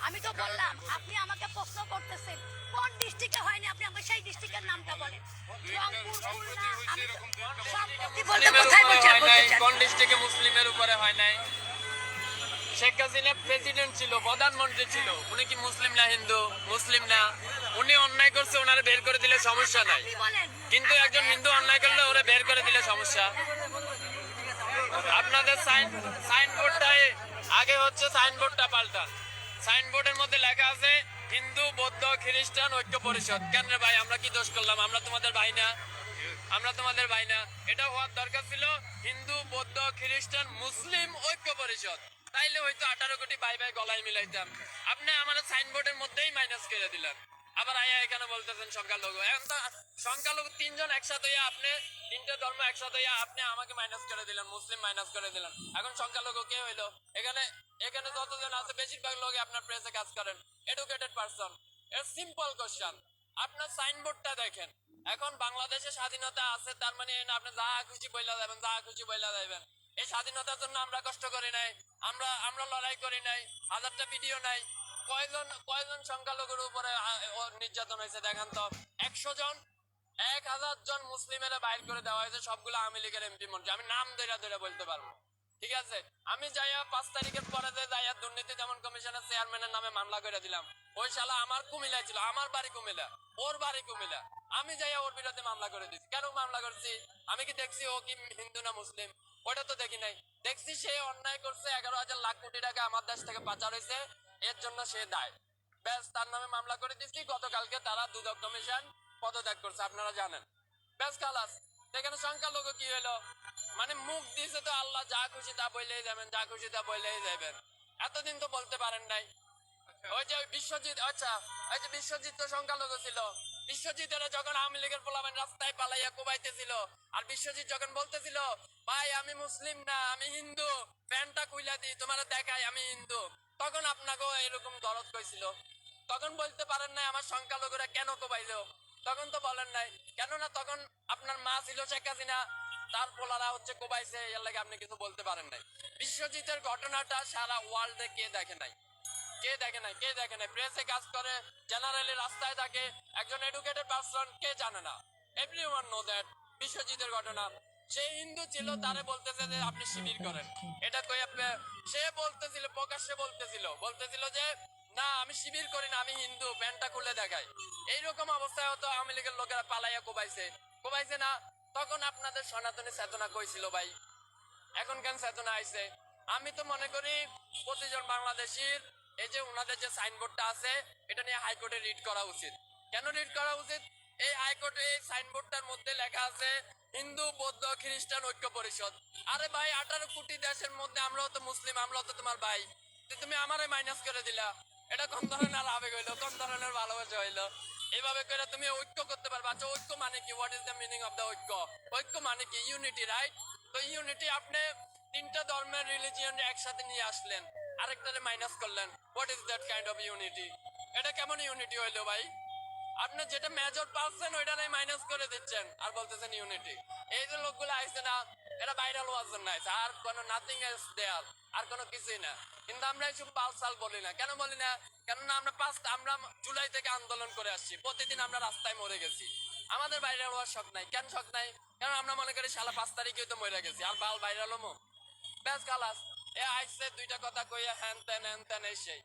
আমি তো বললাম আপনি আমাকে প্রশ্ন করতেছেন কোন ডিস্ট্রিক্টে হয়নি, আপনি আমাকে সেই ডিস্ট্রিক্টের নামটা বলেন। রংপুর, খুলনা, আমি সম্পত্তি বলতে কোথায় বলছেন? কোন ডিস্ট্রিক্টে মুসলিমের উপরে হয় নাই? শেখ হাসিনা প্রেসিডেন্ট ছিল, প্রধানমন্ত্রী ছিল, উনি কি মুসলিম না হিন্দু? মুসলিম না। উনি অন্যায় করছে, ওনারে বের করে দিলে সমস্যা নাই, কিন্তু একজন হিন্দু অন্যায় করলে ওরা বের করে দিলে সমস্যা। আপনাদের সাইনবোর্ডটাই আগে হচ্ছে, সাইনবোর্ডটা পাল্টান। সাইনবোর্ডের মধ্যে লেখা আছে হিন্দু বৌদ্ধ খ্রিস্টান ঐক্য পরিষদ। কেন রে ভাই, আমরা কি দোষ করলাম? আমরা তোমাদের ভাই না? আমরা তোমাদের ভাই না? এটা হওয়ার দরকার ছিল হিন্দু বৌদ্ধ খ্রিস্টান মুসলিম ঐক্য পরিষদ। তাইলে হয়তো 18 কোটি ভাই ভাই গলায় মিলাইতাম। আপনি আমার সাইনবোর্ডের মধ্যেই মাইনাস করে দিলেন। আবার আয়া এখানে বলতেছেন সংখ্যালঘু। এখন তো সংখ্যালঘু তিনজন একসাথে হইয়া, আপনি তিনটে ধর্ম একসাথে হইয়া আপনি আমাকে মাইনাস করে দিলেন, মুসলিম মাইনাস করে দিলেন। এখন সংখ্যালঘু কে হইলো? এখানে এখানে যতজন আছে বেশিরভাগ লোকই আপনার প্রেসে কাজ করেন, এডুকেটেড পারসন। এর সিম্পল কোশ্চেন, আপনার সাইনবোর্ডটা দেখেন। এখন বাংলাদেশে স্বাধীনতা আছে, তার মানে আপনি যা খুশি বইলা যাবেন, যা খুশি বইলা যাবেন। এই স্বাধীনতার জন্য আমরা কষ্ট করি নাই, আমরা আমরা লড়াই করি নাই, হাজারটা ভিডিও নাই। কয়জন সংখ্যালঘুর উপরে নির্যাতন হয়েছে দেখান তো। 100 জন, 1000 জন মুসলিমেরা বাইর করে দেওয়া হয়েছে, সবগুলো আওয়ামী লীগের এমপি মন্ত্রী। আমি নাম ধরে ধরে বলতে পারবো, ঠিক আছে? আমি যাইয়া 5 তারিখের পরে যাইয়া দুর্নীতি দমন কমিশনের চেয়ারম্যানের নামে মামলা করে দিলাম। ওই শালা আমার কুমিল্লায় ছিল, আমার বাড়ি কুমিল্লা, ওর বাড়ি কুমিল্লা। আমি যাইয়া ওর বিরুদ্ধে মামলা করে দিচ্ছি। কেন মামলা করছি? আমি কি দেখছি ও কি হিন্দু না মুসলিম? ওটা তো দেখি নাই। দেখছি সে অন্যায় করছে, 11,000 লাখ কোটি টাকা আমার দেশ থেকে পাচার হয়েছে, এর জন্য সে দায়। ব্যাস, তার নামে মামলা করে দিচ্ছি। গতকালকে তারা দুদক কমিশন পদত্যাগ করছে, আপনারা জানেন। ব্যাস খালাস। এখানে সংখ্যালঘু কি হলো? মানে মুখ দিয়েছে তো আল্লাহ, যা খুশি তা বললেই যাবেন, যা খুশি তা বললেই যাবেন। এতদিন তো বলতে পারেন নাই। ওই যে বিশ্বজিৎ, আচ্ছা ওই যে বিশ্বজিৎ তো সংখ্যালঘু ছিল। বিশ্বজিতের যখন আওয়ামী লীগের পোলাবেন রাস্তায় পালাইয়া কোবাইতেছিল, আর বিশ্বজিৎ যখন বলতেছিল ভাই আমি মুসলিম না আমি হিন্দু, প্যান্টটা খুইলা দিই তোমার দেখাই আমি হিন্দু, তখন আপনাকেও এরকম দরদ কইছিল। তখন বলতে পারেন নাই আমার সংখ্যালঘুরা কেন কোবাইলো? তখন তো বলেন নাই। কেননা তখন আপনার মা ছিল শেখ হাসিনা, তার পোলারা হচ্ছে কোবাইছে, এর লাগে আপনি কিছু বলতে পারেন নাই। বিশ্বজিতের ঘটনাটা সারা ওয়ার্ল্ডে কে দেখে নাই? কে দেখে নাই? কে দেখে নাই? প্রেসে কাজ করে, জেনারেলি রাস্তায় থাকে, একজন এডুকেটেড পারসন, কে জানে না? Everyone know that. বিশ্বজিতের ঘটনা, সে হিন্দু ছিল, তারে বলতেছে যে আপনি শিবির করেন। এটা কই সে বলতেছিল, প্রকাশ্যে বলতেছিল যে না আমি শিবির করি না, আমি হিন্দু, প্যান্টটা খুলে দেখাই। এইরকম অবস্থায় হতো আওয়ামী লীগের লোকেরা পালাইয়া কোবাইছে না? তখন আপনাদের সনাতনী চেতনা কইছিল ভাই? এখন কেন চেতনা আইছে? আমি তো মনে করি প্রতিজন বাংলাদেশীর এই যে ওনাদের যে সাইনবোর্ডটা আছে, এটা নিয়ে হাইকোর্টে রিট করা উচিত। কেন রিট করা উচিত? এই হাইকোর্টে এই সাইনবোর্ডটার মধ্যে লেখা আছে হিন্দু বৌদ্ধ খ্রিস্টান ঐক্য পরিষদ। আরে ভাই, 18 কোটি দেশের মধ্যে আমরাও তো মুসলিম, আমরাও তো তোমার ভাই। তুমি আমারে মাইনাস করে দিলা। এটা কোন ধরনের আবেগ হইলো? কোন ধরনের ভালোবাসা হইলো? এইভাবে করে তুমি ঐক্য করতে পারবে? আচ্ছা ঐক্য মানে কি? What is the meaning of the ঐক্য? ঐক্য মানে কি? Unity, right? তো ইউনিটি আপনি তিনটা ধর্মের রিলিজিয়ন একসাথে নিয়ে আসলেন, আরেকটারে মাইনাস করলেন। What is that kind of unity? এটা কেমন ইউনিটি হইলো ভাই? আপনি যেটা মেজর পাচ্ছেন ওইটারে মাইনাস করে দিচ্ছেন আর বলতেছেন ইউনিটি। এই যে লোকগুলো আইছে না, এটা ভাইরাল হওয়ার জন্য আইছে, আর কোনো নাথিং এলস দেয়ার, আর কোনো কিছুই না। কিন্তু আমরা এইসব পালসাল বলি না। কেন বলি না? কেননা আমরা জুলাই থেকে আন্দোলন করে আসছি, প্রতিদিন আমরা রাস্তায় মরে গেছি। আমাদের ভাইরাল হওয়ার শখ নাই। কেন শখ নাই? কারণ আমরা মনে করি শালা 5 তারিখে তো মরে গেছি, আর ভাইরাল হমো। ব্যাস খালাস। এ আইছে দুইটা কথা কইয়া হ্যান ত্যান এই সেই।